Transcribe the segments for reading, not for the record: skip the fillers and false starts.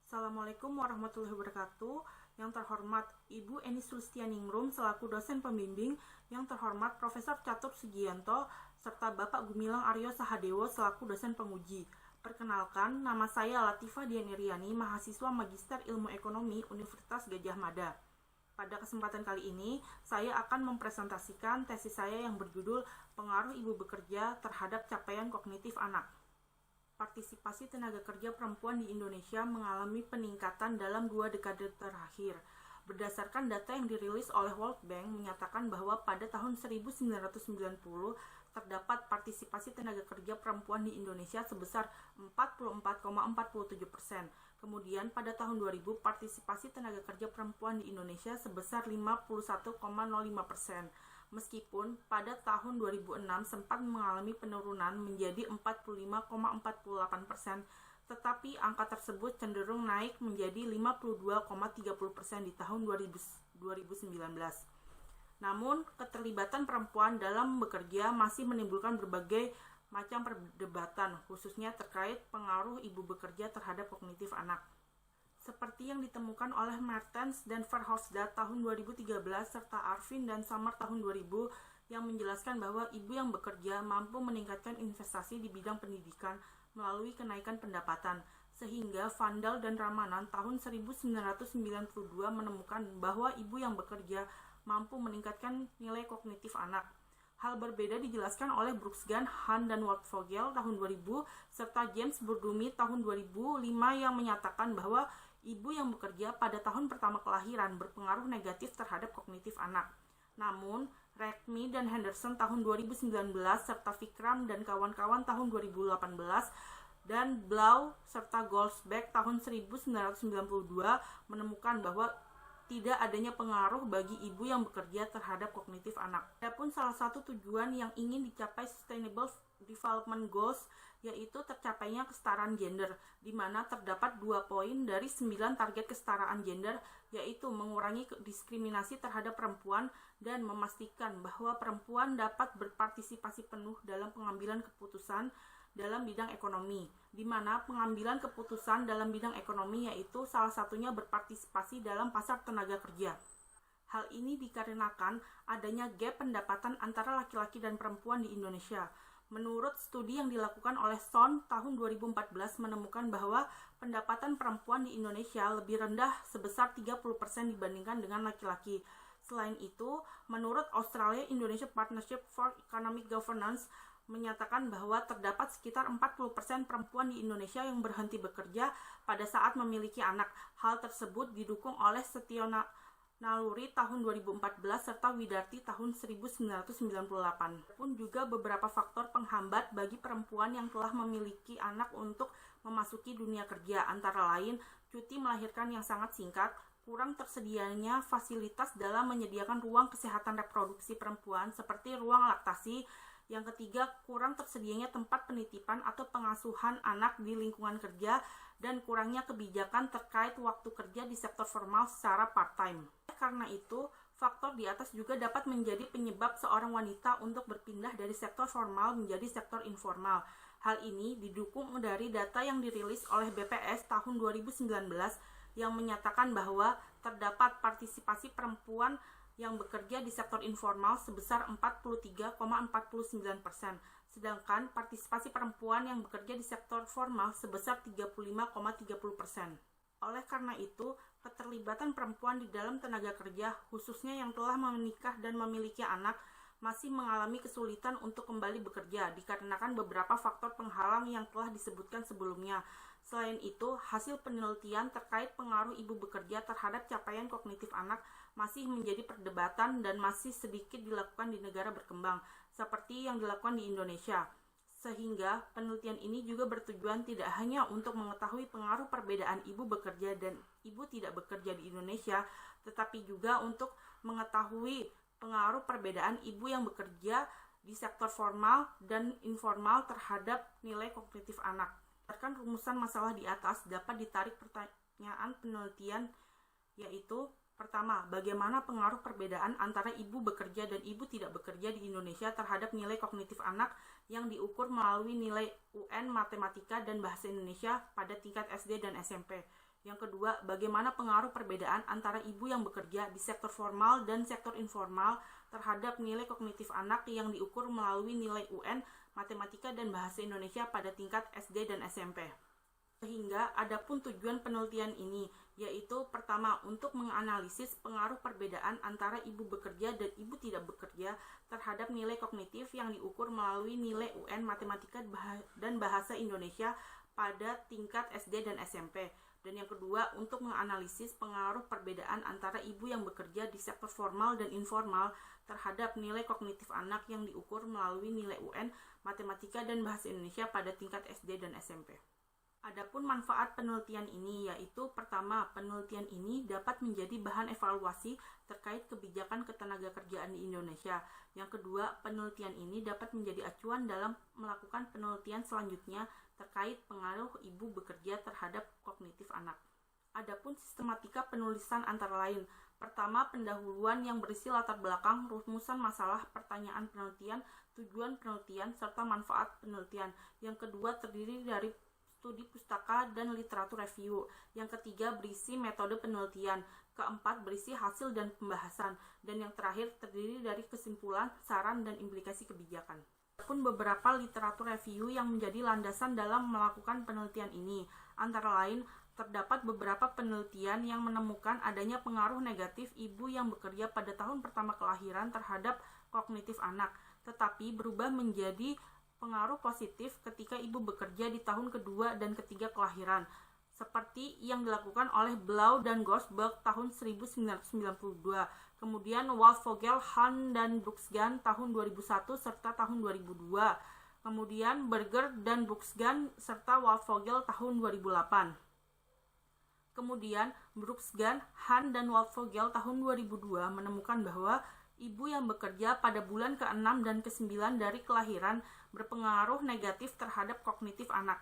Assalamualaikum warahmatullahi wabarakatuh. Yang terhormat Ibu Eni Sulistianingrum selaku dosen pembimbing, yang terhormat Profesor Catur Sugiyanto, serta Bapak Gumilang Aryo Sahadewo selaku dosen penguji. Perkenalkan, nama saya Latifah Diani Riani, mahasiswa Magister Ilmu Ekonomi Universitas Gadjah Mada. Pada kesempatan kali ini, saya akan mempresentasikan tesis saya yang berjudul Pengaruh Ibu Bekerja Terhadap Capaian Kognitif Anak. Partisipasi tenaga kerja perempuan di Indonesia mengalami peningkatan dalam 2 dekade terakhir. Berdasarkan data yang dirilis oleh World Bank menyatakan bahwa pada tahun 1990 terdapat partisipasi tenaga kerja perempuan di Indonesia sebesar 44,47%. Kemudian pada tahun 2000 partisipasi tenaga kerja perempuan di Indonesia sebesar 51,05%. Meskipun pada tahun 2006 sempat mengalami penurunan menjadi 45,48%, tetapi angka tersebut cenderung naik menjadi 52,30% di tahun 2019. Namun, keterlibatan perempuan dalam bekerja masih menimbulkan berbagai macam perdebatan, khususnya terkait pengaruh ibu bekerja terhadap kognitif anak. Seperti yang ditemukan oleh Mertens dan Verhofstadt tahun 2013 serta Arvin dan Samar tahun 2000 yang menjelaskan bahwa ibu yang bekerja mampu meningkatkan investasi di bidang pendidikan melalui kenaikan pendapatan, sehingga Vandal dan Ramanan tahun 1992 menemukan bahwa ibu yang bekerja mampu meningkatkan nilai kognitif anak. Hal berbeda dijelaskan oleh Brooksgan, Han, dan Waldvogel tahun 2000 serta James Burdumi tahun 2005 yang menyatakan bahwa ibu yang bekerja pada tahun pertama kelahiran berpengaruh negatif terhadap kognitif anak. Namun, Rekmi dan Henderson tahun 2019 serta Vikram dan kawan-kawan tahun 2018 dan Blau serta Goldsbeck tahun 1992 menemukan bahwa tidak adanya pengaruh bagi ibu yang bekerja terhadap kognitif anak. Adapun salah satu tujuan yang ingin dicapai Sustainable Development Goals yaitu tercapainya kesetaraan gender, di mana terdapat 2 poin dari 9 target kesetaraan gender, yaitu mengurangi diskriminasi terhadap perempuan dan memastikan bahwa perempuan dapat berpartisipasi penuh dalam pengambilan keputusan dalam bidang ekonomi, di mana pengambilan keputusan dalam bidang ekonomi yaitu salah satunya berpartisipasi dalam pasar tenaga kerja. Hal ini dikarenakan adanya gap pendapatan antara laki-laki dan perempuan di Indonesia. Menurut studi yang dilakukan oleh Son tahun 2014 menemukan bahwa pendapatan perempuan di Indonesia lebih rendah sebesar 30% dibandingkan dengan laki-laki. Selain itu, menurut Australia Indonesia Partnership for Economic Governance menyatakan bahwa terdapat sekitar 40% perempuan di Indonesia yang berhenti bekerja pada saat memiliki anak. Hal tersebut didukung oleh Setiono Naluri tahun 2014 serta Widarti tahun 1998. Pun juga beberapa faktor penghambat bagi perempuan yang telah memiliki anak untuk memasuki dunia kerja, antara lain cuti melahirkan yang sangat singkat, kurang tersedianya fasilitas dalam menyediakan ruang kesehatan reproduksi perempuan seperti ruang laktasi. Yang ketiga, kurang tersedianya tempat penitipan atau pengasuhan anak di lingkungan kerja dan kurangnya kebijakan terkait waktu kerja di sektor formal secara part-time. Karena itu, faktor di atas juga dapat menjadi penyebab seorang wanita untuk berpindah dari sektor formal menjadi sektor informal. Hal ini didukung dari data yang dirilis oleh BPS tahun 2019 yang menyatakan bahwa terdapat partisipasi perempuan yang bekerja di sektor informal sebesar 43,49%, sedangkan partisipasi perempuan yang bekerja di sektor formal sebesar 35,30%. Oleh karena itu, keterlibatan perempuan di dalam tenaga kerja, khususnya yang telah menikah dan memiliki anak, masih mengalami kesulitan untuk kembali bekerja dikarenakan beberapa faktor penghalang yang telah disebutkan sebelumnya. Selain itu, hasil penelitian terkait pengaruh ibu bekerja terhadap capaian kognitif anak masih menjadi perdebatan dan masih sedikit dilakukan di negara berkembang, seperti yang dilakukan di Indonesia. Sehingga penelitian ini juga bertujuan tidak hanya untuk mengetahui pengaruh perbedaan ibu bekerja dan ibu tidak bekerja di Indonesia, tetapi juga untuk mengetahui pengaruh perbedaan ibu yang bekerja di sektor formal dan informal terhadap nilai kognitif anak. Berdasarkan rumusan masalah di atas dapat ditarik pertanyaan penelitian, yaitu pertama, bagaimana pengaruh perbedaan antara ibu bekerja dan ibu tidak bekerja di Indonesia terhadap nilai kognitif anak yang diukur melalui nilai UN Matematika dan Bahasa Indonesia pada tingkat SD dan SMP. Yang kedua, bagaimana pengaruh perbedaan antara ibu yang bekerja di sektor formal dan sektor informal terhadap nilai kognitif anak yang diukur melalui nilai UN, matematika, dan bahasa Indonesia pada tingkat SD dan SMP. Sehingga adapun tujuan penelitian ini, yaitu pertama, untuk menganalisis pengaruh perbedaan antara ibu bekerja dan ibu tidak bekerja terhadap nilai kognitif yang diukur melalui nilai UN, matematika, dan bahasa Indonesia pada tingkat SD dan SMP. Dan yang kedua, untuk menganalisis pengaruh perbedaan antara ibu yang bekerja di sektor formal dan informal terhadap nilai kognitif anak yang diukur melalui nilai UN, matematika, dan bahasa Indonesia pada tingkat SD dan SMP. Adapun manfaat penelitian ini, yaitu pertama, penelitian ini dapat menjadi bahan evaluasi terkait kebijakan ketenagakerjaan di Indonesia. Yang kedua, penelitian ini dapat menjadi acuan dalam melakukan penelitian selanjutnya terkait pengaruh ibu bekerja terhadap kognitif anak. Adapun sistematika penulisan antara lain, pertama, pendahuluan yang berisi latar belakang, rumusan masalah, pertanyaan penelitian, tujuan penelitian, serta manfaat penelitian. Yang kedua, terdiri dari studi pustaka dan literatur review. Yang ketiga, berisi metode penelitian. Keempat, berisi hasil dan pembahasan. Dan yang terakhir, terdiri dari kesimpulan, saran, dan implikasi kebijakan. Pun beberapa literatur review yang menjadi landasan dalam melakukan penelitian ini. Antara lain, terdapat beberapa penelitian yang menemukan adanya pengaruh negatif ibu yang bekerja pada tahun pertama kelahiran terhadap kognitif anak, tetapi berubah menjadi pengaruh positif ketika ibu bekerja di tahun kedua dan ketiga kelahiran, seperti yang dilakukan oleh Blau dan Gosberg tahun 1992, kemudian Waldvogel, Hahn, dan Bruxgan tahun 2001 serta tahun 2002, kemudian Berger dan Bruxgan serta Waldvogel tahun 2008. Kemudian Bruxgan, Hahn, dan Waldvogel tahun 2002 menemukan bahwa ibu yang bekerja pada bulan ke-6 dan ke-9 dari kelahiran berpengaruh negatif terhadap kognitif anak.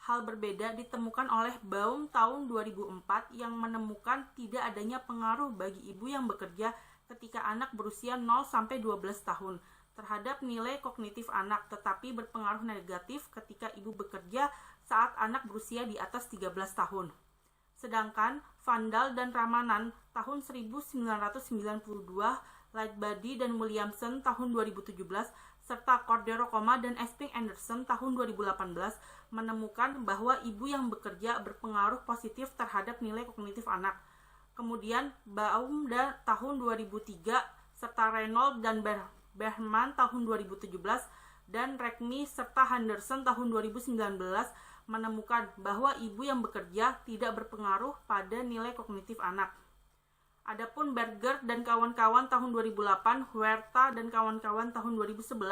Hal berbeda ditemukan oleh Baum tahun 2004 yang menemukan tidak adanya pengaruh bagi ibu yang bekerja ketika anak berusia 0-12 tahun terhadap nilai kognitif anak, tetapi berpengaruh negatif ketika ibu bekerja saat anak berusia di atas 13 tahun. Sedangkan Vandal dan Ramanan tahun 1992, Lightbody dan Williamson tahun 2017, serta Cordero, dan Esping Anderson tahun 2018 menemukan bahwa ibu yang bekerja berpengaruh positif terhadap nilai kognitif anak. Kemudian Baum tahun 2003 serta Reynolds dan Berman tahun 2017 dan Regmi serta Henderson tahun 2019 menemukan bahwa ibu yang bekerja tidak berpengaruh pada nilai kognitif anak. Adapun Berger dan kawan-kawan tahun 2008, Huerta dan kawan-kawan tahun 2011,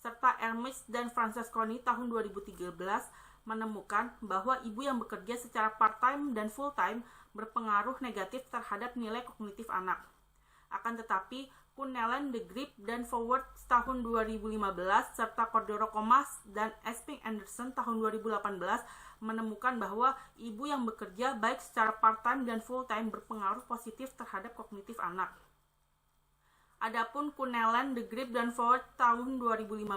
serta Hermes dan Francesconi tahun 2013 menemukan bahwa ibu yang bekerja secara part-time dan full-time berpengaruh negatif terhadap nilai kognitif anak. Akan tetapi, Kunnelen, De Grip, dan Forward tahun 2015, serta Cordero, dan Esping Anderson tahun 2018 menemukan bahwa ibu yang bekerja baik secara part-time dan full-time berpengaruh positif terhadap kognitif anak. Adapun Kunnelen, De Grip, dan Forward tahun 2015,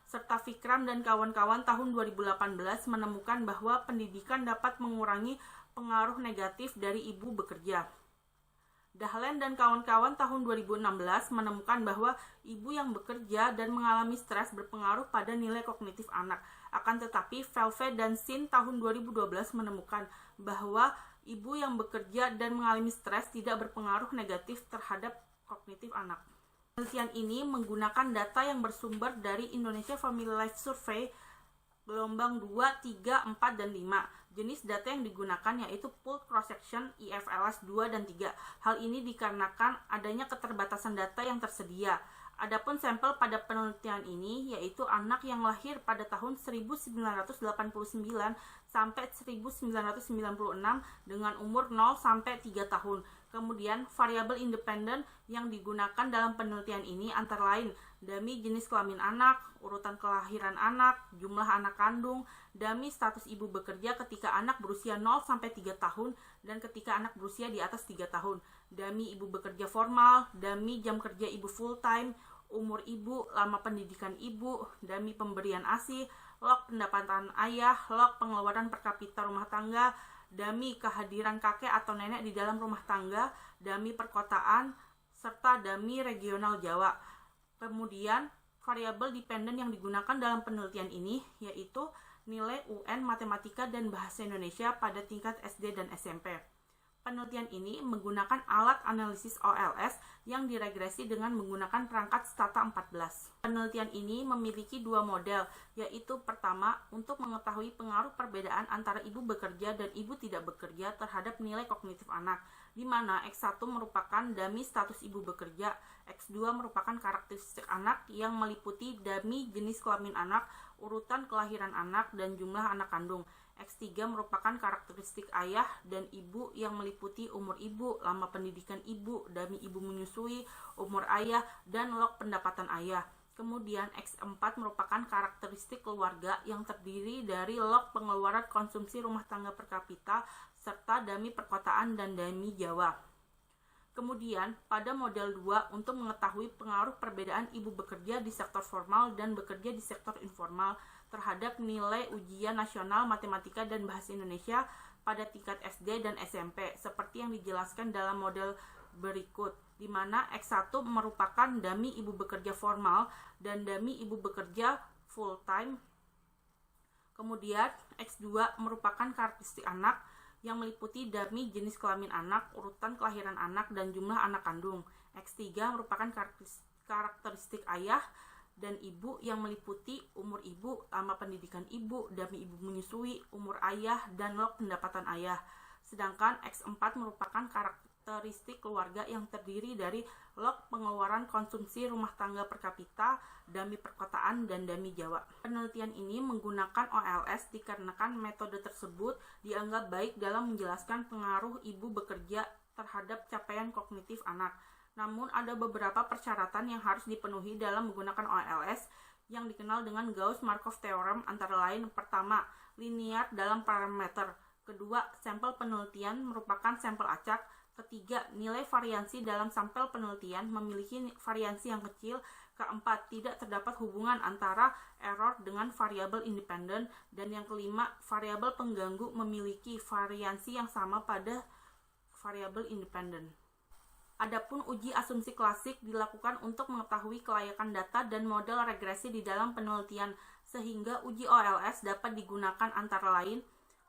serta Vikram dan kawan-kawan tahun 2018 menemukan bahwa pendidikan dapat mengurangi pengaruh negatif dari ibu bekerja. Dahlen dan kawan-kawan tahun 2016 menemukan bahwa ibu yang bekerja dan mengalami stres berpengaruh pada nilai kognitif anak. Akan tetapi, Velve dan Sin tahun 2012 menemukan bahwa ibu yang bekerja dan mengalami stres tidak berpengaruh negatif terhadap kognitif anak. Penelitian ini menggunakan data yang bersumber dari Indonesia Family Life Survey gelombang 2, 3, 4, dan 5. Jenis data yang digunakan yaitu Pooled Cross-Section IFLS 2 dan 3. Hal ini dikarenakan adanya keterbatasan data yang tersedia. Adapun sampel pada penelitian ini yaitu anak yang lahir pada tahun 1989 sampai 1996 dengan umur 0 sampai 3 tahun. Kemudian variabel independen yang digunakan dalam penelitian ini antara lain dummy jenis kelamin anak, urutan kelahiran anak, jumlah anak kandung, dummy status ibu bekerja ketika anak berusia 0 sampai 3 tahun dan ketika anak berusia di atas 3 tahun, dummy ibu bekerja formal, dummy jam kerja ibu full time, umur ibu, lama pendidikan ibu, dummy pemberian ASI, log pendapatan ayah, log pengeluaran per kapita rumah tangga, dami kehadiran kakek atau nenek di dalam rumah tangga, dami perkotaan, serta dami regional Jawa. Kemudian, variabel dependen yang digunakan dalam penelitian ini yaitu nilai UN Matematika dan Bahasa Indonesia pada tingkat SD dan SMP. Penelitian ini menggunakan alat analisis OLS yang diregresi dengan menggunakan perangkat Stata 14. Penelitian ini memiliki dua model, yaitu pertama, untuk mengetahui pengaruh perbedaan antara ibu bekerja dan ibu tidak bekerja terhadap nilai kognitif anak, di mana X1 merupakan dami status ibu bekerja, X2 merupakan karakteristik anak yang meliputi dami jenis kelamin anak, urutan kelahiran anak, dan jumlah anak kandung. X3 merupakan karakteristik ayah dan ibu yang meliputi umur ibu, lama pendidikan ibu, dami ibu menyusui, umur ayah, dan log pendapatan ayah. Kemudian X4 merupakan karakteristik keluarga yang terdiri dari log pengeluaran konsumsi rumah tangga per kapita, serta dami perkotaan dan dami Jawa. Kemudian, pada model 2 untuk mengetahui pengaruh perbedaan ibu bekerja di sektor formal dan bekerja di sektor informal terhadap nilai ujian nasional matematika dan bahasa Indonesia pada tingkat SD dan SMP, seperti yang dijelaskan dalam model berikut, di mana X1 merupakan dami ibu bekerja formal dan dami ibu bekerja full time. Kemudian, X2 merupakan karakteristik anak yang meliputi dami jenis kelamin anak, urutan kelahiran anak, dan jumlah anak kandung. X3 merupakan karakteristik ayah dan ibu yang meliputi umur ibu, lama pendidikan ibu, dami ibu menyusui, umur ayah, dan log pendapatan ayah. Sedangkan X4 merupakan karakteristik keluarga yang terdiri dari log pengeluaran konsumsi rumah tangga per kapita, dami perkotaan, dan dami Jawa. Penelitian ini menggunakan OLS dikarenakan metode tersebut dianggap baik dalam menjelaskan pengaruh ibu bekerja terhadap capaian kognitif anak. Namun ada beberapa persyaratan yang harus dipenuhi dalam menggunakan OLS yang dikenal dengan Gauss-Markov Theorem, antara lain: pertama, linear dalam parameter; kedua, sampel penelitian merupakan sampel acak; ketiga, nilai variansi dalam sampel penelitian memiliki variansi yang kecil; keempat, tidak terdapat hubungan antara error dengan variabel independen; dan yang kelima, variabel pengganggu memiliki variansi yang sama pada variabel independen. Adapun uji asumsi klasik dilakukan untuk mengetahui kelayakan data dan model regresi di dalam penelitian, sehingga uji OLS dapat digunakan antara lain: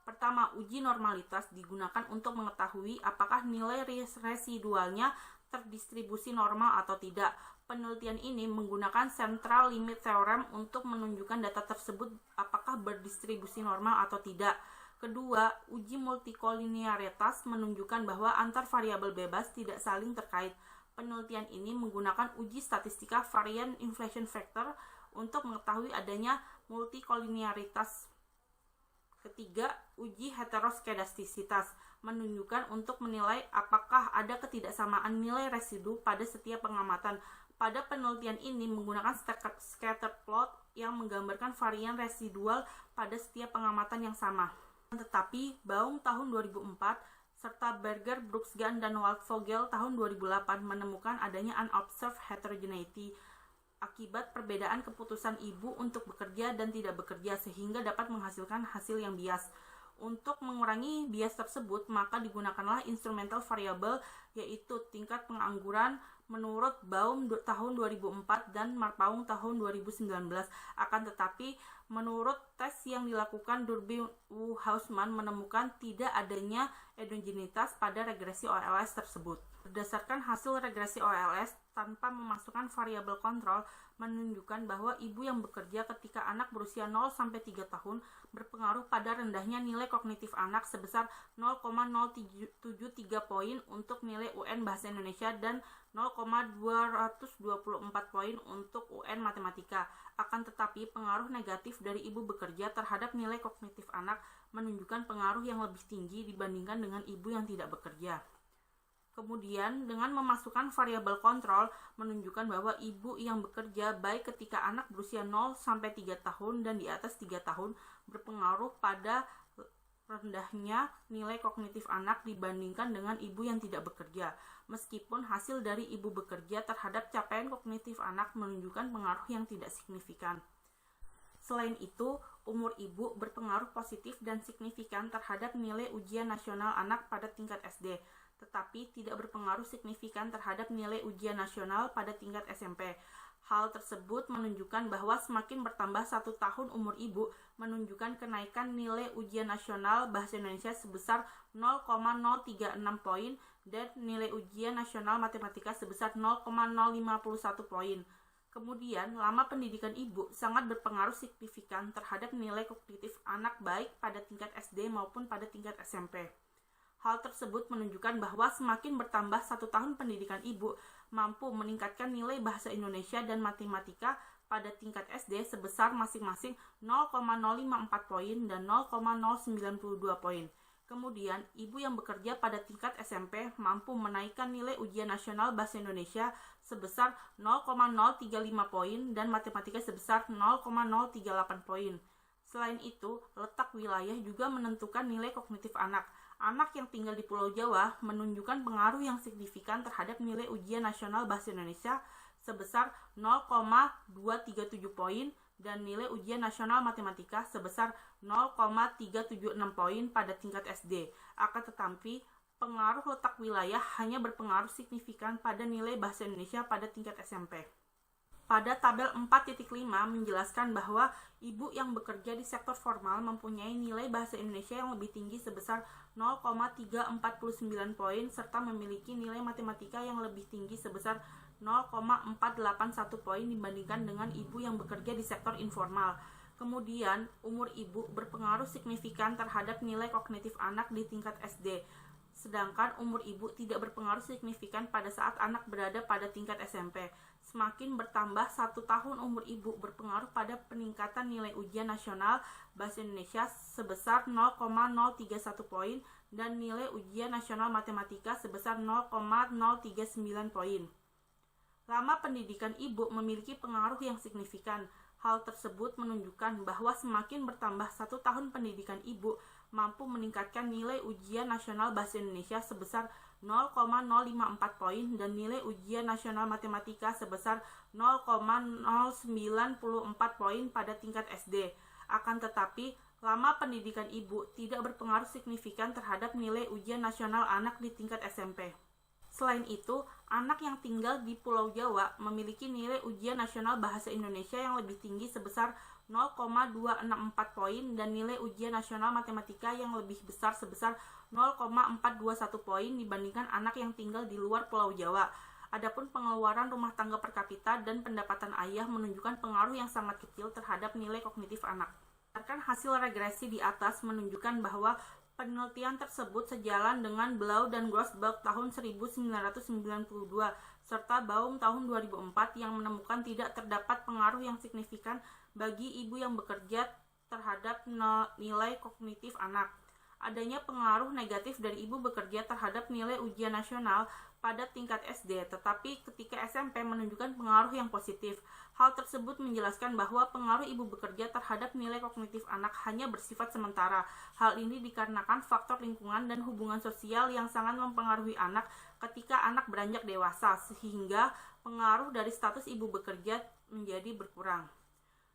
pertama, uji normalitas digunakan untuk mengetahui apakah nilai residualnya terdistribusi normal atau tidak. Penelitian ini menggunakan Central Limit Theorem untuk menunjukkan data tersebut apakah berdistribusi normal atau tidak. Kedua, uji multikolinearitas menunjukkan bahwa antar variabel bebas tidak saling terkait. Penelitian ini menggunakan uji statistika varian inflation factor untuk mengetahui adanya multikolinearitas. Ketiga, uji heteroskedastisitas menunjukkan untuk menilai apakah ada ketidaksamaan nilai residu pada setiap pengamatan. Pada penelitian ini menggunakan scatter plot yang menggambarkan varian residual pada setiap pengamatan yang sama. Tetapi Baum tahun 2004 serta Berger, Brooksgan, dan Waldvogel tahun 2008 menemukan adanya unobserved heterogeneity akibat perbedaan keputusan ibu untuk bekerja dan tidak bekerja, sehingga dapat menghasilkan hasil yang bias. Untuk mengurangi bias tersebut, maka digunakanlah instrumental variable, yaitu tingkat pengangguran menurut Baum tahun 2004 dan Marpaung tahun 2019. Akan tetapi, menurut tes yang dilakukan Durbin-Hausmann menemukan tidak adanya endogenitas pada regresi OLS tersebut. Berdasarkan hasil regresi OLS tanpa memasukkan variabel kontrol menunjukkan bahwa ibu yang bekerja ketika anak berusia 0-3 tahun berpengaruh pada rendahnya nilai kognitif anak sebesar 0,073 poin untuk nilai UN Bahasa Indonesia dan 0,224 poin untuk UN Matematika. Akan tetapi, pengaruh negatif dari ibu bekerja terhadap nilai kognitif anak menunjukkan pengaruh yang lebih tinggi dibandingkan dengan ibu yang tidak bekerja. Kemudian, dengan memasukkan variabel kontrol menunjukkan bahwa ibu yang bekerja baik ketika anak berusia 0-3 tahun dan di atas 3 tahun berpengaruh pada rendahnya nilai kognitif anak dibandingkan dengan ibu yang tidak bekerja. Meskipun hasil dari ibu bekerja terhadap capaian kognitif anak menunjukkan pengaruh yang tidak signifikan. Selain itu, umur ibu berpengaruh positif dan signifikan terhadap nilai ujian nasional anak pada tingkat SD, tetapi tidak berpengaruh signifikan terhadap nilai ujian nasional pada tingkat SMP. Hal tersebut menunjukkan bahwa semakin bertambah 1 tahun umur ibu menunjukkan kenaikan nilai ujian nasional Bahasa Indonesia sebesar 0,036 poin dan nilai ujian nasional matematika sebesar 0,051 poin. Kemudian, lama pendidikan ibu sangat berpengaruh signifikan terhadap nilai kognitif anak baik pada tingkat SD maupun pada tingkat SMP. Hal tersebut menunjukkan bahwa semakin bertambah 1 tahun pendidikan ibu mampu meningkatkan nilai bahasa Indonesia dan matematika pada tingkat SD sebesar masing-masing 0,054 poin dan 0,092 poin. Kemudian, ibu yang bekerja pada tingkat SMP mampu menaikkan nilai ujian nasional bahasa Indonesia sebesar 0,035 poin dan matematika sebesar 0,038 poin. Selain itu, letak wilayah juga menentukan nilai kognitif anak. Anak yang tinggal di Pulau Jawa menunjukkan pengaruh yang signifikan terhadap nilai ujian nasional bahasa Indonesia sebesar 0,237 poin dan nilai ujian nasional matematika sebesar 0,376 poin pada tingkat SD. Akan tetapi, pengaruh letak wilayah hanya berpengaruh signifikan pada nilai bahasa Indonesia pada tingkat SMP. Pada tabel 4.5 menjelaskan bahwa ibu yang bekerja di sektor formal mempunyai nilai bahasa Indonesia yang lebih tinggi sebesar 0,349 poin serta memiliki nilai matematika yang lebih tinggi sebesar 0,481 poin dibandingkan dengan ibu yang bekerja di sektor informal. Kemudian, umur ibu berpengaruh signifikan terhadap nilai kognitif anak di tingkat SD. Sedangkan umur ibu tidak berpengaruh signifikan pada saat anak berada pada tingkat SMP. Semakin bertambah 1 tahun umur ibu berpengaruh pada peningkatan nilai ujian nasional Bahasa Indonesia sebesar 0,031 poin dan nilai ujian nasional matematika sebesar 0,039 poin. Lama pendidikan ibu memiliki pengaruh yang signifikan. Hal tersebut menunjukkan bahwa semakin bertambah 1 tahun pendidikan ibu mampu meningkatkan nilai ujian nasional Bahasa Indonesia sebesar 0,054 poin dan nilai ujian nasional matematika sebesar 0,094 poin pada tingkat SD. Akan tetapi, lama pendidikan ibu tidak berpengaruh signifikan terhadap nilai ujian nasional anak di tingkat SMP. Selain itu, anak yang tinggal di Pulau Jawa memiliki nilai ujian nasional Bahasa Indonesia yang lebih tinggi sebesar 0,264 poin dan nilai ujian nasional matematika yang lebih besar sebesar 0,421 poin dibandingkan anak yang tinggal di luar Pulau Jawa. Adapun pengeluaran rumah tangga per kapita dan pendapatan ayah menunjukkan pengaruh yang sangat kecil terhadap nilai kognitif anak. Berdasarkan hasil regresi di atas menunjukkan bahwa penelitian tersebut sejalan dengan Blau dan Grossberg tahun 1992 serta Baum tahun 2004 yang menemukan tidak terdapat pengaruh yang signifikan bagi ibu yang bekerja terhadap nilai kognitif anak. Adanya pengaruh negatif dari ibu bekerja terhadap nilai ujian nasional pada tingkat SD, tetapi ketika SMP menunjukkan pengaruh yang positif. Hal tersebut menjelaskan bahwa pengaruh ibu bekerja terhadap nilai kognitif anak hanya bersifat sementara. Hal ini dikarenakan faktor lingkungan dan hubungan sosial yang sangat mempengaruhi anak ketika anak beranjak dewasa, sehingga pengaruh dari status ibu bekerja menjadi berkurang.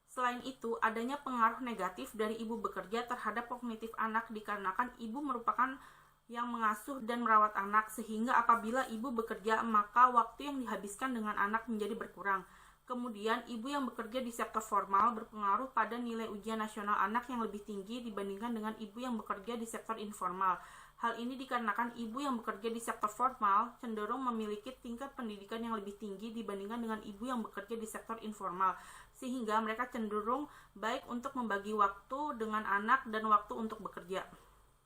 Selain itu, adanya pengaruh negatif dari ibu bekerja terhadap kognitif anak dikarenakan ibu merupakan yang mengasuh dan merawat anak, sehingga apabila ibu bekerja, maka waktu yang dihabiskan dengan anak menjadi berkurang. Kemudian, ibu yang bekerja di sektor formal berpengaruh pada nilai ujian nasional anak yang lebih tinggi dibandingkan dengan ibu yang bekerja di sektor informal. Hal ini dikarenakan ibu yang bekerja di sektor formal cenderung memiliki tingkat pendidikan yang lebih tinggi dibandingkan dengan ibu yang bekerja di sektor informal, sehingga mereka cenderung baik untuk membagi waktu dengan anak dan waktu untuk bekerja.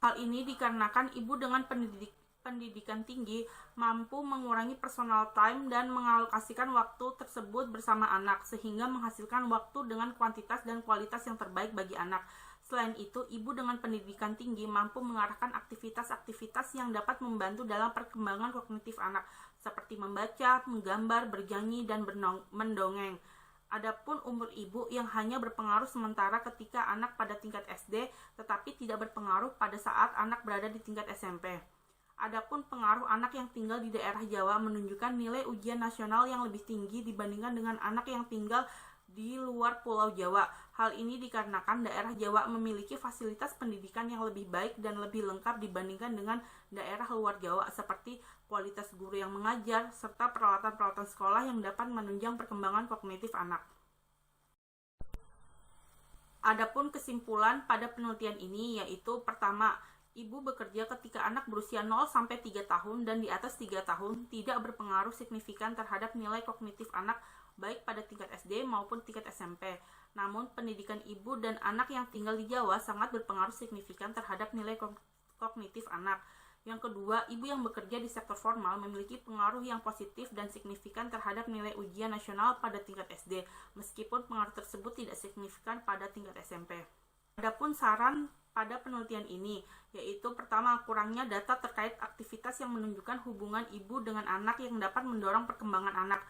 Hal ini dikarenakan ibu dengan pendidikan tinggi mampu mengurangi personal time dan mengalokasikan waktu tersebut bersama anak, sehingga menghasilkan waktu dengan kuantitas dan kualitas yang terbaik bagi anak. Selain itu, ibu dengan pendidikan tinggi mampu mengarahkan aktivitas-aktivitas yang dapat membantu dalam perkembangan kognitif anak, seperti membaca, menggambar, bernyanyi, dan mendongeng. Adapun umur ibu yang hanya berpengaruh sementara ketika anak pada tingkat SD, tetapi tidak berpengaruh pada saat anak berada di tingkat SMP. Adapun pengaruh anak yang tinggal di daerah Jawa menunjukkan nilai ujian nasional yang lebih tinggi dibandingkan dengan anak yang tinggal di luar Pulau Jawa. Hal ini dikarenakan daerah Jawa memiliki fasilitas pendidikan yang lebih baik dan lebih lengkap dibandingkan dengan daerah luar Jawa, seperti kualitas guru yang mengajar, serta peralatan-peralatan sekolah yang dapat menunjang perkembangan kognitif anak. Adapun kesimpulan pada penelitian ini yaitu pertama, ibu bekerja ketika anak berusia 0-3 tahun dan di atas 3 tahun tidak berpengaruh signifikan terhadap nilai kognitif anak baik pada tingkat SD maupun tingkat SMP. Namun, pendidikan ibu dan anak yang tinggal di Jawa sangat berpengaruh signifikan terhadap nilai kognitif anak. Yang kedua, ibu yang bekerja di sektor formal memiliki pengaruh yang positif dan signifikan terhadap nilai ujian nasional pada tingkat SD, meskipun pengaruh tersebut tidak signifikan pada tingkat SMP. Adapun saran pada penelitian ini, yaitu pertama, kurangnya data terkait aktivitas yang menunjukkan hubungan ibu dengan anak yang dapat mendorong perkembangan anak.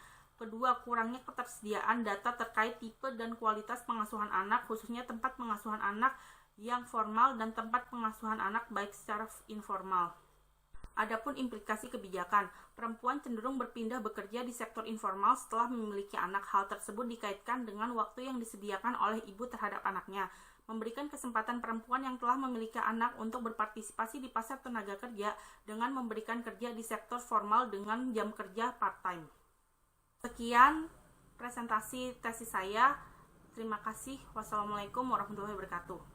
Kedua, kurangnya ketersediaan data terkait tipe dan kualitas pengasuhan anak, khususnya tempat pengasuhan anak yang formal dan tempat pengasuhan anak baik secara informal. Adapun implikasi kebijakan, perempuan cenderung berpindah bekerja di sektor informal setelah memiliki anak. Hal tersebut dikaitkan dengan waktu yang disediakan oleh ibu terhadap anaknya, memberikan kesempatan perempuan yang telah memiliki anak untuk berpartisipasi di pasar tenaga kerja dengan memberikan kerja di sektor formal dengan jam kerja part-time. Sekian presentasi tesis saya. Terima kasih. Wassalamualaikum warahmatullahi wabarakatuh.